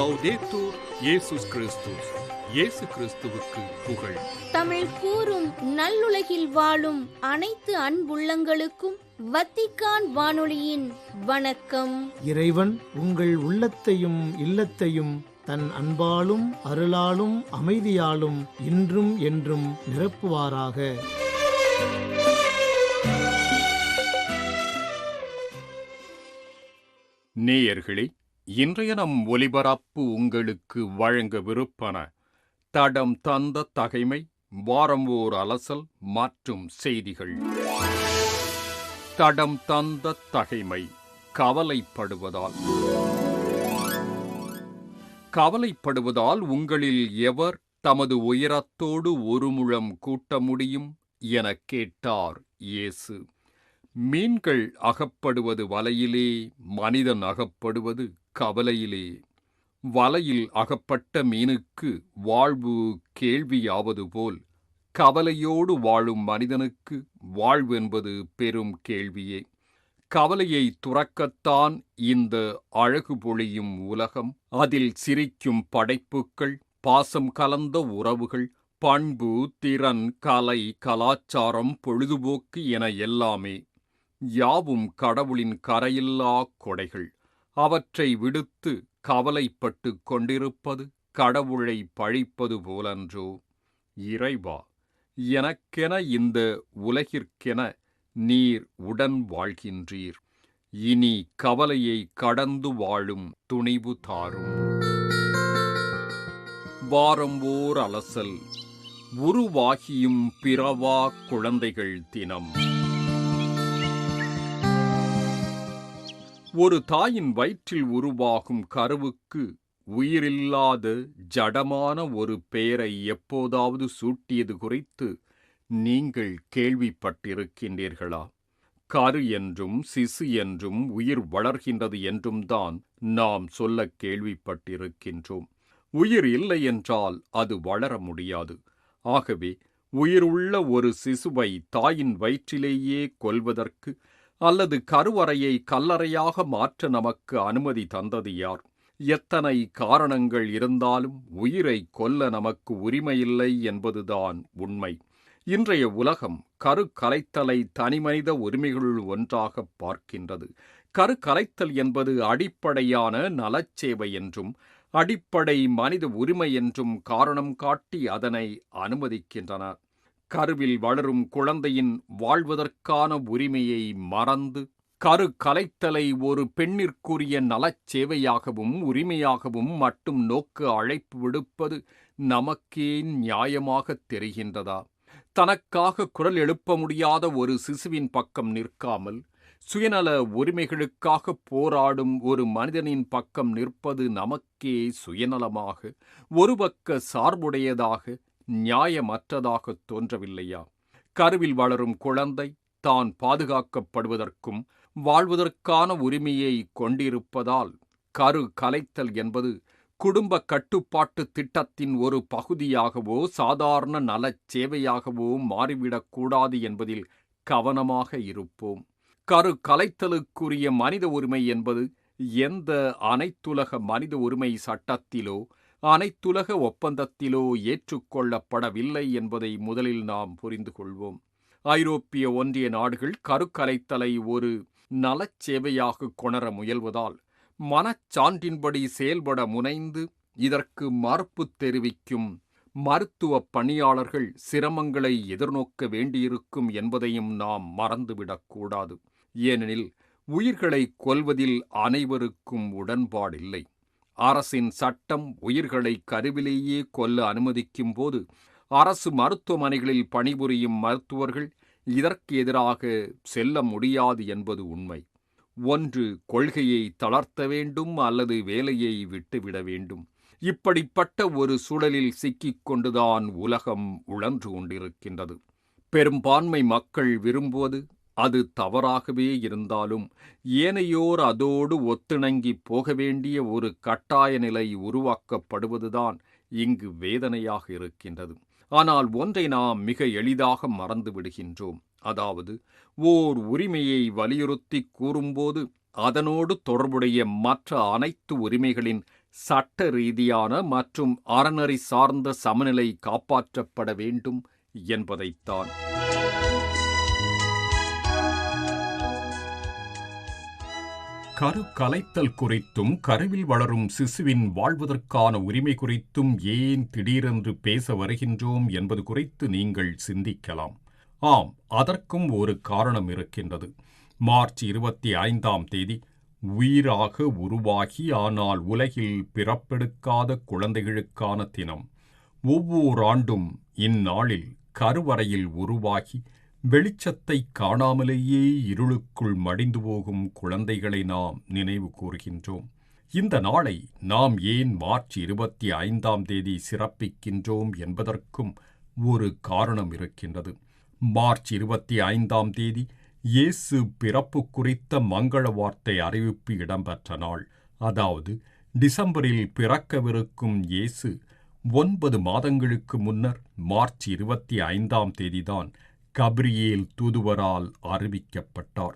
லௌதேத்தூர் இயேசுஸ் கிறிஸ்துஸ். இயேசு கிறிஸ்துவுக்கு புகழ். தமிழ் கூறும் நல்லுலகில் வாழும் அனைத்து அன்புள்ளங்களுக்கும் வத்திக்கான் வானொலியின் வணக்கம். இறைவன் உங்கள் உள்ளத்தையும் இல்லத்தையும் தன் அன்பாலும் அருளாலும் அமைதியாலும் இன்றும் என்றும் நிரப்புவாராக. நேயர்களே, இன்றைய நம் ஒலிபரப்பு உங்களுக்கு வழங்கவிருப்பன: தடம் தந்த தகைமை, வாரம் ஓர் அலசல் மற்றும் செய்திகள். தடம் தந்த தகைமை. கவலைப்படுவதால் உங்களில் எவர் தமது உயரத்தோடு ஒரு முழம் கூட்ட முடியும் எனக் கேட்டார் இயேசு. மீன்கள் அகப்படுவது வலையிலே, மனிதன் அகப்படுவது கவலையிலே. வலையில் அகப்பட்ட மீனுக்கு வாழ்வு கேள்வியாவது போல், கவலையோடு வாழும் மனிதனுக்கு வாழ்வு என்பது பெரும் கேள்வியே. கவலையை துறக்கத்தான் இந்த அழகு பொழியும் உலகம். அதில் சிரிக்கும் படைப்புக்கள், பாசம் கலந்த உறவுகள், பண்பு, திறன், கலை, கலாச்சாரம், பொழுதுபோக்கு என எல்லாமே யாவும் கடவுளின் கரையில்லா கொடைகள். அவற்றை விடுத்து கவலைப்பட்டு கொண்டிருப்பது கடவுளை பழிப்பது போலன்றோ? இறைவா, எனக்கென இந்த உலகிற்கென நீர் உடன் வாழ்கின்றீர். இனி கவலையை கடந்து வாழும் துணிவு தாரும். வாரம் ஓர் அலசல். உருவாகியும் பிறவா குழந்தைகள் தினம். ஒரு தாயின் வயிற்றில் உருவாகும் கருவுக்கு உயிரில்லாத ஜடமான ஒரு பெயரை எப்போதாவது சூட்டியது குறித்து நீங்கள் கேள்விப்பட்டிருக்கின்றீர்களா? கரு என்றும் சிசு என்றும் உயிர் வளர்கின்றது என்றும் தான் நாம் சொல்ல கேள்விப்பட்டிருக்கின்றோம். உயிர் இல்லை என்றால் அது வளர முடியாது. ஆகவே உயிருள்ள ஒரு சிசுவை தாயின் வயிற்றிலேயே கொல்வதற்கு அல்லது கருவறையை கல்லறையாக மாற்ற நமக்கு அனுமதி தந்தது யார்? எத்தனை காரணங்கள் இருந்தாலும் உயிரை கொல்ல நமக்கு உரிமையில்லை என்பதுதான் உண்மை. இன்றைய உலகம் கரு கலைத்தலை தனிமனித உரிமைகளுள் ஒன்றாக பார்க்கின்றது. கரு கலைத்தல் என்பது அடிப்படையான நலச்சேவை என்றும் அடிப்படை மனித உரிமை என்றும் காரணம் காட்டி அதனை அனுமதிக்கின்றனர். கருவில் வளரும் குழந்தையின் வாழ்வதற்கான உரிமையை மறந்து கரு கலைத்தலை ஒரு பெண்ணிற்குரிய நலச்சேவையாகவும் உரிமையாகவும் மட்டும் நோக்க அழைப்பு விடுப்பது நமக்கே நியாயமாகத் தெரிகின்றதா? தனக்காக குரல் எழுப்ப முடியாத ஒரு சிசுவின் பக்கம் நிற்காமல் சுயநல உரிமைகளுக்காக போராடும் ஒரு மனிதனின் பக்கம் நிற்பது நமக்கே சுயநலமாக, ஒரு பக்க சார்புடையதாக, நியாயமற்றதாக தோன்றவில்லையா? கருவில் வளரும் குழந்தை தான் பாதுகாக்கப்படுவதற்கும் வாழ்வதற்கான உரிமையை கொண்டிருப்பதால் கரு கலைத்தல் என்பது குடும்ப கட்டுப்பாட்டு திட்டத்தின் ஒரு பகுதியாகவோ சாதாரண நலச் சேவையாகவோ மாறிவிடக்கூடாது என்பதில் கவனமாக இருப்போம். கரு கலைத்தலுக்குரிய மனித உரிமை என்பது எந்த அனைத்துலக மனித உரிமை சட்டத்திலோ அனைத்துலக ஒப்பந்தத்திலோ ஏற்றுக்கொள்ளப்படவில்லை என்பதை முதலில் நாம் புரிந்து கொள்வோம். ஐரோப்பிய ஒன்றிய நாடுகள் கருக்கலைத்தலை ஒரு நலச்சேவையாக கொணர முயல்வதால் மனச்சான்றின்படி செயல்பட முனைந்து இதற்கு மறுப்பு தெரிவிக்கும் மருத்துவ பணியாளர்கள் சிரமங்களை எதிர்நோக்க வேண்டியிருக்கும் என்பதையும் நாம் மறந்துவிடக்கூடாது. ஏனெனில் உயிர்களை கொல்வதில் அனைவருக்கும் உடன்பாடில்லை. அரசின் சட்டம் உயிர்களை கருவிலேயே கொல்ல அனுமதிக்கும் போது அரசு மருத்துவமனைகளில் பணிபுரியும் மருத்துவர்கள் இதற்கு எதிராக செல்ல முடியாது என்பது உண்மை. ஒன்று கொள்கையை தளர்த்த வேண்டும் அல்லது வேலையை விட்டுவிட வேண்டும். இப்படிப்பட்ட ஒரு சூழலில் சிக்கிக் கொண்டுதான் உலகம் உழன்று கொண்டிருக்கின்றது. பெரும்பான்மை மக்கள் விரும்புவது அது தவறாகவே இருந்தாலும் ஏனையோர் அதோடு ஒத்திணங்கி போக வேண்டிய ஒரு கட்டாய நிலை உருவாக்கப்படுவதுதான் இங்கு வேதனையாக இருக்கின்றது. ஆனால் ஒன்றை நாம் மிக எளிதாக மறந்து விடுகின்றோம். அதாவது, ஓர் உரிமையை வலியுறுத்தி கூறும்போது அதனோடு தொடர்புடைய மற்ற அனைத்து உரிமைகளின் சட்ட ரீதியான மற்றும் அறநெறி சார்ந்த சமநிலை காப்பாற்றப்பட வேண்டும் என்பதைத்தான். கரு கலைத்தல் குறித்தும் கருவில் வளரும் சிசுவின் வாழ்வதற்கான உரிமை குறித்தும் ஏன் திடீரென்று பேச வருகின்றோம் என்பது குறித்து நீங்கள் சிந்திக்கலாம். ஆம், அதற்கும் ஒரு காரணம் இருக்கின்றது. மார்ச் 25ஆம் தேதி உயிராக உருவாகி ஆனால் உலகில் பிறப்பெடுக்காத குழந்தைகளுக்கான தினம். ஒவ்வொரு ஆண்டும் இந்நாளில் கருவறையில் உருவாகி வெளிச்சத்தை காணாமலேயே இருளுக்குள் மடிந்து போகும் குழந்தைகளை நாம் நினைவு கூறுகின்றோம். இந்த நாளை நாம் ஏன் மார்ச் 25ஆம் தேதி சிறப்பிக்கின்றோம் என்பதற்கும் ஒரு காரணம் இருக்கின்றது. மார்ச் 25ஆம் தேதி இயேசு பிறப்பு குறித்த மங்கள வார்த்தை அறிவிப்பு இடம்பெற்ற நாள். அதாவது டிசம்பரில் பிறக்கவிருக்கும் இயேசு 9 மாதங்களுக்கு முன்னர் மார்ச் 25ஆம் தேதிதான் கபிரியேல் தூதுவரால் அறிவிக்கப்பட்டார்.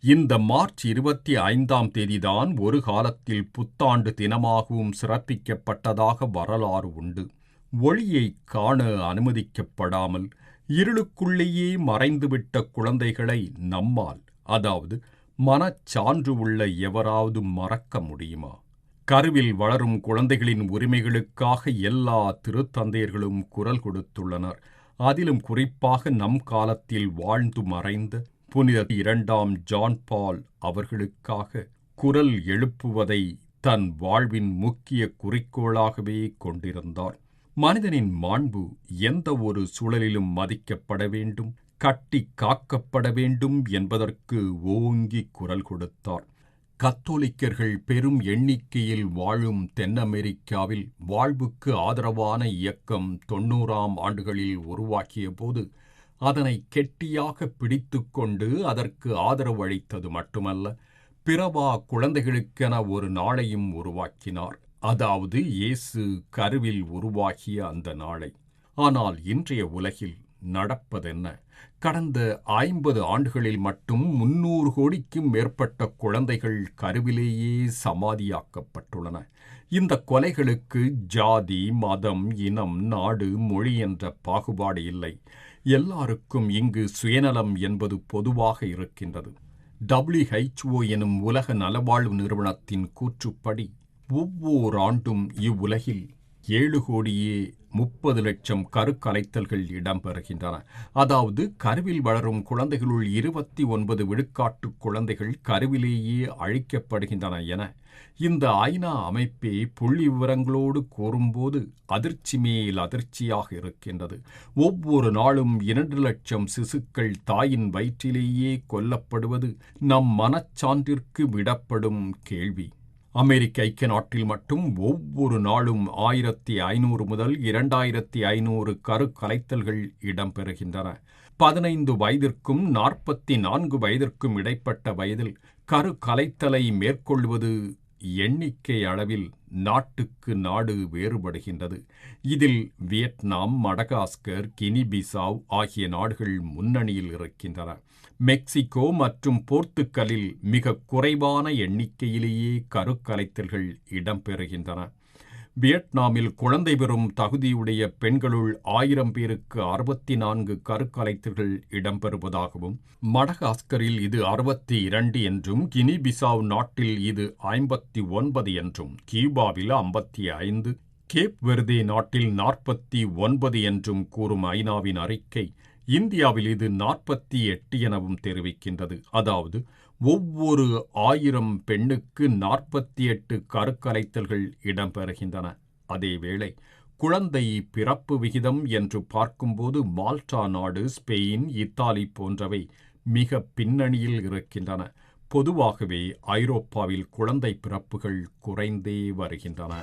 இந்த மார்ச் 25ஆம் தேதிதான் ஒரு காலத்தில் புத்தாண்டு தினமாகவும் சிறப்பிக்கப்பட்டதாக வரலாறு உண்டு. ஒளியை காண அனுமதிக்கப்படாமல் இருளுக்குள்ளேயே மறைந்துவிட்ட குழந்தைகளை நம்மால், அதாவது மனச்சான்று உள்ள எவராவது மறக்க முடியுமா? கருவில் வளரும் குழந்தைகளின் உரிமைகளுக்காக எல்லா திருத்தந்தையர்களும் குரல் கொடுத்துள்ளனர். அதிலும் குறிப்பாக நம் காலத்தில் வாழ்ந்து மறைந்த புனித 2ஆம் ஜான் பால் அவர்களுக்காக குரல் எழுப்புவதை தன் வாழ்வின் முக்கிய குறிக்கோளாகவே கொண்டிருந்தார். மனிதனின் மாண்பு எந்த ஒரு சூழலிலும் மதிக்கப்பட வேண்டும், கட்டி காக்கப்பட வேண்டும் என்பதற்கு ஓங்கி குரல் கொடுத்தார். கத்தோலிக்கர்கள் பெரும் எண்ணிக்கையில் வாழும் தென் அமெரிக்காவில் வாழ்வுக்கு ஆதரவான இயக்கம் 90ஆம் ஆண்டுகளில் உருவாக்கிய போது அதனை கெட்டியாக பிடித்துக்கொண்டு அதற்கு ஆதரவு அளித்தது மட்டுமல்ல, பிறவா குழந்தைகளுக்கென ஒரு நாளையும் உருவாக்கினார். அதாவது இயேசு கருவில் உருவாகிய அந்த நாளை. ஆனால் இன்றைய உலகில் நடப்பதென்ன? கடந்த 50 ஆண்டுகளில் மட்டும் 300 கோடிக்கும் மேற்பட்ட குழந்தைகள் கருவிலேயே சமாதியாக்கப்பட்டுள்ளன. இந்த கொலைகளுக்கு ஜாதி, மதம், இனம், நாடு, மொழி என்ற பாகுபாடு இல்லை. எல்லாருக்கும் இங்கு சுயநலம் என்பது பொதுவாக இருக்கின்றது. WHO எனும் உலக நலவாழ்வு நிறுவனத்தின் கூற்றுப்படி ஒவ்வொரு ஆண்டும் இவ்வுலகில் 7,30,00,000 கருக்கலைத்தல்கள் இடம்பெறுகின்றன. அதாவது கருவில் வளரும் குழந்தைகளுள் 29 விழுக்காட்டு குழந்தைகள் கருவிலேயே அழிக்கப்படுகின்றன என இந்த ஐநா அமைப்பே புள்ளி விவரங்களோடு கூறும்போது அதிர்ச்சி மேல் அதிர்ச்சியாக இருக்கின்றது. ஒவ்வொரு நாளும் 2 லட்சம் சிசுக்கள் தாயின் வயிற்றிலேயே கொல்லப்படுவது நம் மனச்சான்றிற்கு விடப்படும் கேள்வி. அமெரிக்க ஐக்கிய நாட்டில் மட்டும் ஒவ்வொரு நாளும் 1500 முதல் 2500 கருக்கலைத்தல்கள் இடம்பெறுகின்றன. 15 வயதிற்கும் 44 வயதிற்கும் இடைப்பட்ட வயதில் கருக்கலைத்தலை மேற்கொள்வது எண்ணிக்கை அளவில் நாட்டுக்கு நாடு வேறுபடுகின்றது. இதில் வியட்நாம், மடகாஸ்கர், கினி பிசாவ் ஆகிய நாடுகள் முன்னணியில் இருக்கின்றன. மெக்சிகோ மற்றும் போர்த்துக்கலில் மிக குறைவான எண்ணிக்கையிலேயே கருக்கலைத்தல்கள் இடம்பெறுகின்றன. வியட்நாமில் குழந்தை பெறும் தகுதியுடைய பெண்களுள் 1000 பேருக்கு 64 கருக்கலைத்தல்கள் இடம்பெறுவதாகவும், மடகாஸ்கரில் இது 62 என்றும், கினி பிசாவ் நாட்டில் இது 59 என்றும், கியூபாவில் 55, கேப் வெர்தே நாட்டில் 49 என்றும் கூறும் ஐநாவின் அறிக்கை இந்தியாவில் இது 48 எனவும் தெரிவிக்கின்றது. அதாவது ஒவ்வொரு 1000 பெண்ணுக்கு 48 கருக்கலைத்தல்கள் இடம்பெறுகின்றன. அதேவேளை குழந்தை பிறப்பு விகிதம் என்று பார்க்கும்போது மால்டா நாடு, ஸ்பெயின், இத்தாலி போன்றவை மிக பின்னணியில் இருக்கின்றன. பொதுவாகவே ஐரோப்பாவில் குழந்தை பிறப்புகள் குறைந்தே வருகின்றன.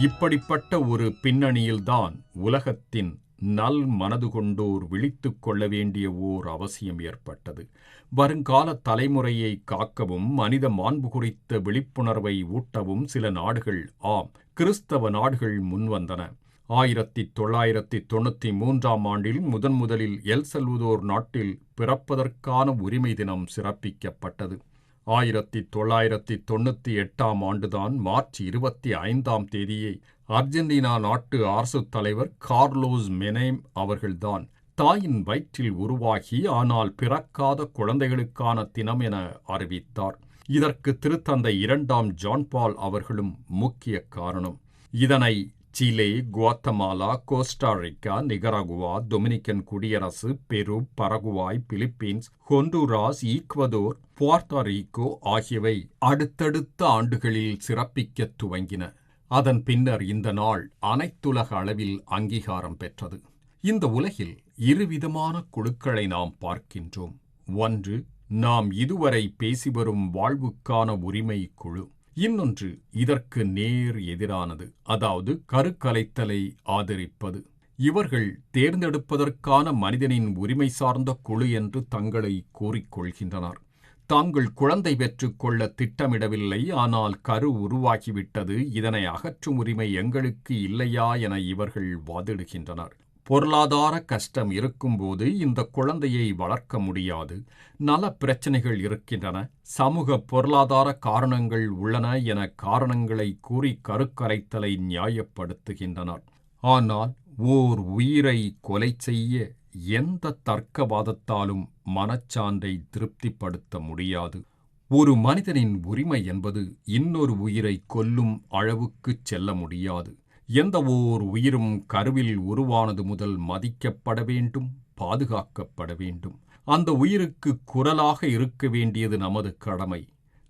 இப்படிப்பட்ட ஒரு பின்னணியில்தான் உலகத்தின் நல் மனது கொண்டோர் விழித்துக் கொள்ள வேண்டிய ஓர் அவசியம் ஏற்பட்டது. வருங்கால தலைமுறையை காக்கவும் மனித மாண்பு குறித்த விழிப்புணர்வை ஊட்டவும் சில நாடுகள், ஆம், கிறிஸ்தவ நாடுகள் முன்வந்தன. 1993 ஆண்டில் முதலில் எல் சல்வதோர் நாட்டில் பிறப்பதற்கான உரிமை தினம் சிறப்பிக்கப்பட்டது. 1998 ஆண்டுதான் மார்ச் 25 தேதியை அர்ஜென்டினா நாட்டு அரசுத் தலைவர் கார்லோஸ் மெனேம் அவர்கள்தான் தாயின் வயிற்றில் உருவாகி ஆனால் பிறக்காத குழந்தைகளுக்கான தினம் என அறிவித்தார். இதற்கு திருத்தந்தை 2ஆம் ஜான் பால் அவர்களும் முக்கிய காரணம். இதனை Chile, Guatemala, Costa Rica, Nicaragua, Dominican குடியரசு, பெரு, பரகுவாய், பிலிப்பீன்ஸ், ஹொண்டுராஸ், ஈக்வதோர், புவார்ட்டோ ஆகியவை அடுத்தடுத்த ஆண்டுகளில் சிறப்பிக்க துவங்கின. அதன் பின்னர் இந்த நாள் அனைத்துலக அளவில் அங்கீகாரம் பெற்றது. இந்த உலகில் இருவிதமான குழுக்களை நாம் பார்க்கின்றோம். ஒன்று, நாம் இதுவரை பேசி வரும் வாழ்வுக்கான உரிமை குழு. இன்னொன்று இதற்கு நேர் எதிரானது, அதாவது கருக்கலைத்தலை ஆதரிப்பது. இவர்கள் தேர்ந்தெடுப்பதற்கான மனிதனின் உரிமை சார்ந்த குழு என்று தங்களை கூறிக்கொள்கின்றனர். தாங்கள் குழந்தை பெற்றுக் கொள்ள திட்டமிடவில்லை, ஆனால் கரு உருவாகிவிட்டது, இதனை அகற்றும் உரிமை எங்களுக்கு இல்லையா என இவர்கள் வாதிடுகின்றனர். பொருளாதார கஷ்டம் இருக்கும்போது இந்த குழந்தையை வளர்க்க முடியாது, நல பிரச்சனைகள் இருக்கின்றன, சமூக பொருளாதார காரணங்கள் உள்ளன என காரணங்களை கூறி கருக்கலைத்தலை நியாயப்படுத்துகின்றனர். ஆனால் ஓர் உயிரை கொலை செய்ய எந்த தர்க்கவாதத்தாலும் மனச்சான்றை திருப்திப்படுத்த முடியாது. ஒரு மனிதனின் உரிமை என்பது இன்னொரு உயிரை கொல்லும் அளவுக்குச் செல்ல முடியாது. எந்த ஓர் உயிரும் கருவில் உருவானது முதல் மதிக்கப்பட வேண்டும், பாதுகாக்கப்பட வேண்டும். அந்த உயிருக்கு குரலாக இருக்க வேண்டியது நமது கடமை.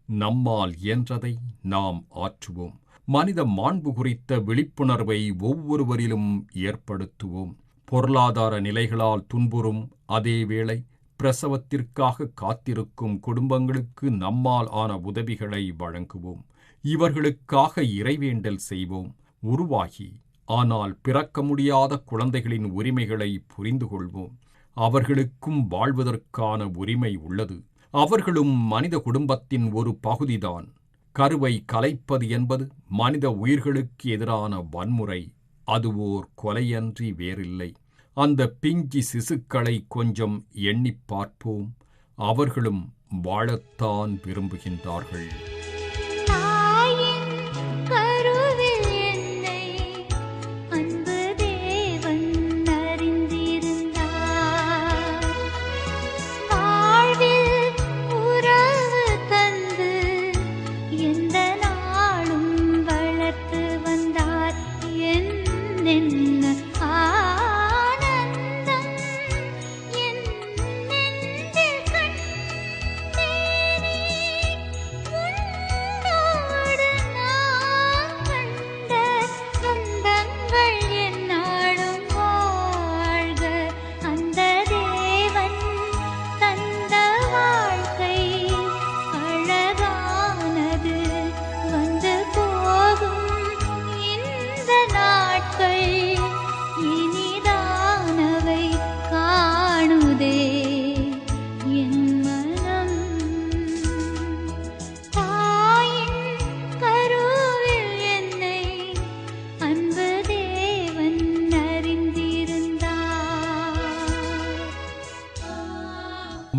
நம்மால் இயன்றதை நாம் ஆற்றுவோம். மனித மாண்பு குறித்த விழிப்புணர்வை ஒவ்வொருவரிலும் ஏற்படுத்துவோம். பொருளாதார நிலைகளால் துன்புறும் அதேவேளை பிரசவத்திற்காக காத்திருக்கும் குடும்பங்களுக்கு நம்மால் ஆன உதவிகளை வழங்குவோம். இவர்களுக்காக இறைவேண்டல் செய்வோம். உருவாகி ஆனால் பிறக்க முடியாத குழந்தைகளின் உரிமைகளை புரிந்து கொள்வோம். அவர்களுக்கும் வாழ்வதற்கான உரிமை உள்ளது. அவர்களும் மனித குடும்பத்தின் ஒரு பகுதிதான். கருவை கலைப்பது என்பது மனித உயிர்களுக்கு எதிரான வன்முறை. அது ஓர் கொலையன்றி வேறில்லை. அந்த பிஞ்சி சிசுக்களை கொஞ்சம் எண்ணிப் பார்ப்போம். அவர்களும் வாழத்தான் விரும்புகின்றார்கள்.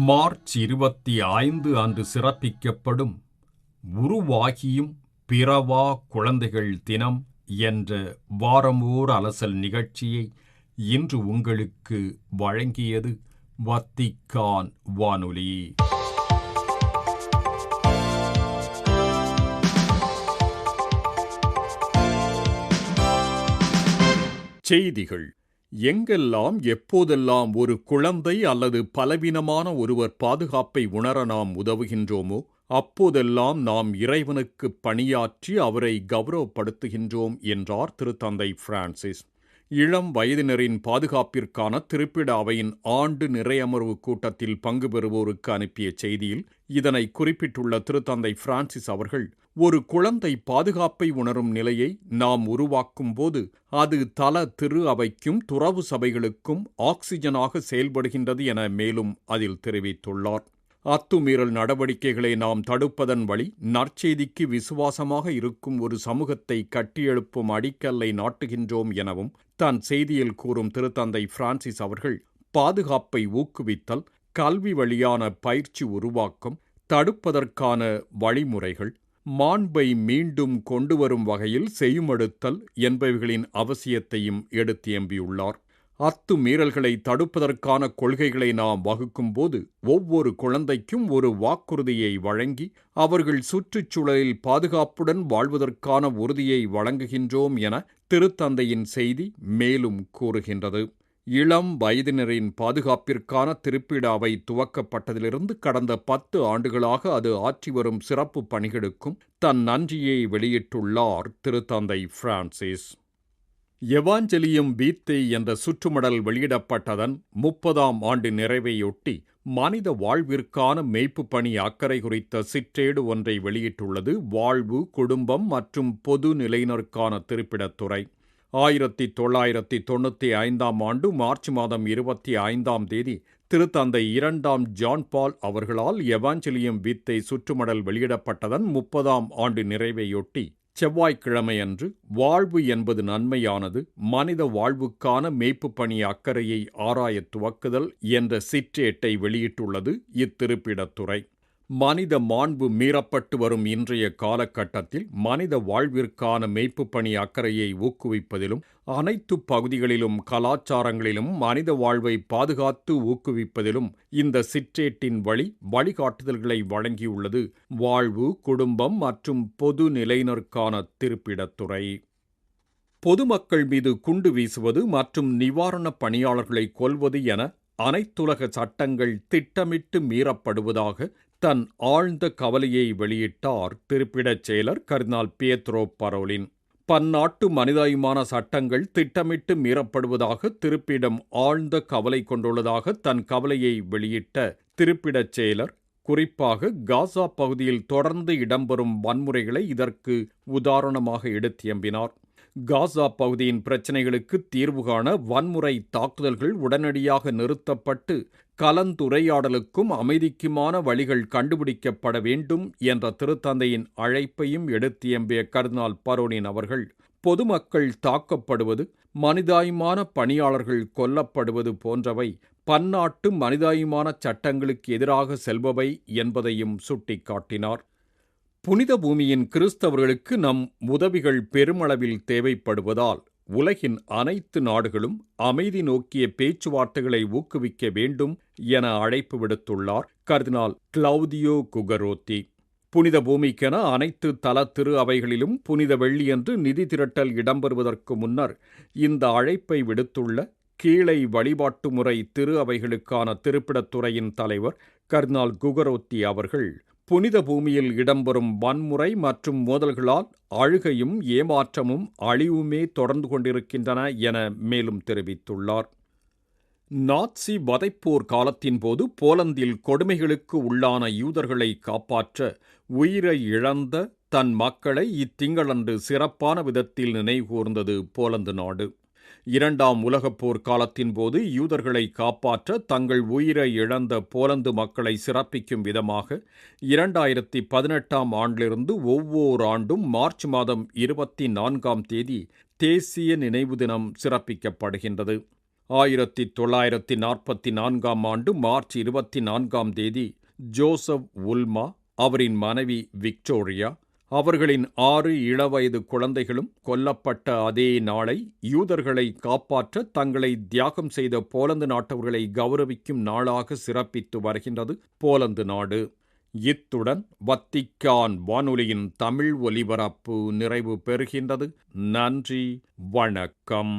மார்ச் 25 அன்று சிறப்பிக்கப்படும் உருவாகியும் பிறவா குழந்தைகள் தினம் என்ற வாரமோர் அலசல் நிகழ்ச்சியை இன்று உங்களுக்கு வழங்கியது வத்திக்கான் வானொலி. செய்திகள். எங்கெல்லாம் எப்போதெல்லாம் ஒரு குழந்தை அல்லது பலவீனமான ஒருவர் பாதுகாப்பை உணர நாம் உதவுகின்றோமோ அப்போதெல்லாம் நாம் இறைவனுக்கு பணியாற்றி அவரை கௌரவப்படுத்துகின்றோம் என்றார் திருத்தந்தை பிரான்சிஸ். இளம் வயதினரின் பாதுகாப்பிற்கான திருப்பிட அவையின் ஆண்டு நிறையமர்வு கூட்டத்தில் பங்கு பெறுவோருக்கு அனுப்பிய செய்தியில் இதனை குறிப்பிட்டுள்ள திருத்தந்தை பிரான்சிஸ் அவர்கள், ஒரு குழந்தை பாதுகாப்பை உணரும் நிலையை நாம் உருவாக்கும் போது அது தல திரு அவைக்கும் துறவு சபைகளுக்கும் ஆக்சிஜனாக செயல்படுகின்றது என மேலும் அதில் தெரிவித்துள்ளார். அத்துமீறல் நடவடிக்கைகளை நாம் தடுப்பதன் வழி நற்செய்திக்கு விசுவாசமாக இருக்கும் ஒரு சமூகத்தை கட்டியெழுப்பும் அடிக்கல்லை நாட்டுகின்றோம் எனவும் தன் செய்தியில் கூறும் திருத்தந்தை பிரான்சிஸ் அவர்கள் பாதுகாப்பை ஊக்குவித்தல், கல்வி வழியான பயிற்சி உருவாக்கம், தடுப்பதற்கான வழிமுறைகள், மாண்பை மீண்டும் கொண்டுவரும் வகையில் செய்யுமெடுத்தல் என்பவைகளின் அவசியத்தையும் எடுத்தியம்பியுள்ளார். அத்துமீறல்களை தடுப்பதற்கான கொள்கைகளை நாம் வகுக்கும்போது ஒவ்வொரு குழந்தைக்கும் ஒரு வாக்குறுதியை வழங்கி அவர்கள் சுற்றுச்சூழலில் பாதுகாப்புடன் வாழ்வதற்கான உறுதியை வழங்குகின்றோம் என திருத்தந்தையின் செய்தி மேலும் கூறுகின்றது. இளம் வயதினரின் பாதுகாப்பிற்கான திருப்பிட அவை துவக்கப்பட்டதிலிருந்து கடந்த 10 ஆண்டுகளாக அது ஆற்றி வரும் சிறப்பு பணிகளுக்கும் தன் நன்றியை வெளியிட்டுள்ளார் திருத்தந்தை பிரான்சிஸ். எவாஞ்சலியம் வீத்தே என்ற சுற்றுமடல் வெளியிடப்பட்டதன் 30ஆம் ஆண்டு நிறைவையொட்டி மனித வாழ்விற்கான மேய்ப்பு பணி அக்கறை குறித்த சிற்றேடு ஒன்றை வெளியிட்டுள்ளது வாழ்வு, குடும்பம் மற்றும் பொது நிலையினருக்கான திருப்பிடத்துறை. 1995ஆம் ஆண்டு மார்ச் மாதம் 25ஆம் தேதி திருத்தந்தை 2ஆம் ஜான் பால் அவர்களால் எவாஞ்சலியம் வீத்தே சுற்றுமடல் வெளியிடப்பட்டதன் 30ஆம் ஆண்டு நிறைவையொட்டி செவ்வாய்க்கிழமையன்று வாழ்வு என்பது நன்மையானது, மனித வாழ்வுக்கான மேய்ப்பு பணி அக்கறையை ஆராயத் துவக்குதல் என்ற சிற்றேட்டை வெளியிட்டுள்ளது இத்திருப்பிடத்துறை. மனித மாண்பு மீறப்பட்டு வரும் இன்றைய காலகட்டத்தில் மனித வாழ்விற்கான மேய்ப்பு பணி அக்கறையை ஊக்குவிப்பதிலும் அனைத்து பகுதிகளிலும் கலாச்சாரங்களிலும் மனித வாழ்வை பாதுகாத்து ஊக்குவிப்பதிலும் இந்த சிற்றேட்டின் வழிகாட்டுதல்களை வழங்கியுள்ளது வாழ்வு, குடும்பம் மற்றும் பொது நிலையினருக்கான திருப்பிடத்துறை. பொதுமக்கள் மீது குண்டு வீசுவது மற்றும் நிவாரணப் பணியாளர்களை கொல்வது என அனைத்துலக சட்டங்கள் திட்டமிட்டு மீறப்படுவதாக தன் ஆழ்ந்த கவலையை வெளியிட்டார் திருப்பிடச் செயலர் கர்தினால் பியேத்ரோ பரோலின். பன்னாட்டு மனிதாபிமான சட்டங்கள் திட்டமிட்டு மீறப்படுவதாக திருப்பிடம் ஆழ்ந்த கவலை கொண்டுள்ளதாக தன் கவலையை வெளியிட்ட திருப்பிடச் செயலர் குறிப்பாக காசா பகுதியில் தொடர்ந்து இடம்பெறும் வன்முறைகளை இதற்கு உதாரணமாக எடுத்தியம்பினார். காசா பகுதியின் பிரச்சினைகளுக்கு தீர்வு காண வன்முறை தாக்குதல்கள் உடனடியாக நிறுத்தப்பட்டு கலந்துரையாடலுக்கும் அமைதிக்குமான வழிகள் கண்டுபிடிக்கப்பட வேண்டும் என்ற திருத்தந்தையின் அழைப்பையும் எடுத்தியம்பிய கர்தினால் பரோலின் அவர்கள் பொதுமக்கள் தாக்கப்படுவது, மனிதாபிமான பணியாளர்கள் கொல்லப்படுவது போன்றவை பன்னாட்டு மனிதாபிமான சட்டங்களுக்கு எதிராக செல்பவை என்பதையும் சுட்டிக்காட்டினார். புனித பூமியின் கிறிஸ்தவர்களுக்கு நம் உதவிகள் பெருமளவில் தேவைப்படுவதால் உலகின் அனைத்து நாடுகளும் அமைதி நோக்கிய பேச்சுவார்த்தைகளை ஊக்குவிக்க வேண்டும் என அழைப்பு விடுத்துள்ளார் கர்தினால் கிளவுதியோ குகரோத்தி. புனித பூமிக்கென அனைத்து தல திரு அவைகளிலும் புனித வெள்ளியன்று நிதி திரட்டல் இடம்பெறுவதற்கு முன்னர் இந்த அழைப்பை விடுத்துள்ள கீழை வழிபாட்டு முறை திரு அவைகளுக்கான திருப்பிடத்துறையின் தலைவர் கர்தினால் குகரோத்தி அவர்கள் புனித பூமியில் இடம்பெறும் வன்முறை மற்றும் மோதல்களால் அழுகையும் ஏமாற்றமும் அழிவுமே தொடர்ந்து கொண்டிருக்கின்றன என மேலும் தெரிவித்துள்ளார். நாட்சி வதைப்போர் காலத்தின் போது போலந்தில் கொடுமைகளுக்கு உள்ளான யூதர்களை காப்பாற்ற உயிரை இழந்த தன் மக்களை இத்திங்களன்று சிறப்பான விதத்தில் நினைவுகூர்ந்தது போலந்து நாடு. 2ஆம் உலகப் போர் காலத்தின் போது யூதர்களை காப்பாற்ற தங்கள் உயிரை இழந்த போலந்து மக்களை சிறப்பிக்கும் விதமாக 2018ஆம் ஆண்டிலிருந்து ஒவ்வொரு ஆண்டும் மார்ச் மாதம் 24ஆம் தேதி தேசிய நினைவு தினம் சிறப்பிக்கப்படுகின்றது. 1944ஆம் ஆண்டு மார்ச் 24ஆம் தேதி ஜோசப் உல்மா, அவரின் மனைவி விக்டோரியா, அவர்களின் 6 இளவயது குழந்தைகளும் கொல்லப்பட்ட அதே நாளை யூதர்களை காப்பாற்ற தங்களை தியாகம் செய்த போலந்து நாட்டவர்களை கௌரவிக்கும் நாளாக சிறப்பித்து வருகின்றது போலந்து நாடு. இத்துடன் வத்திக்கான் வானொலியின் தமிழ் ஒலிபரப்பு நிறைவு பெறுகின்றது. நன்றி, வணக்கம்.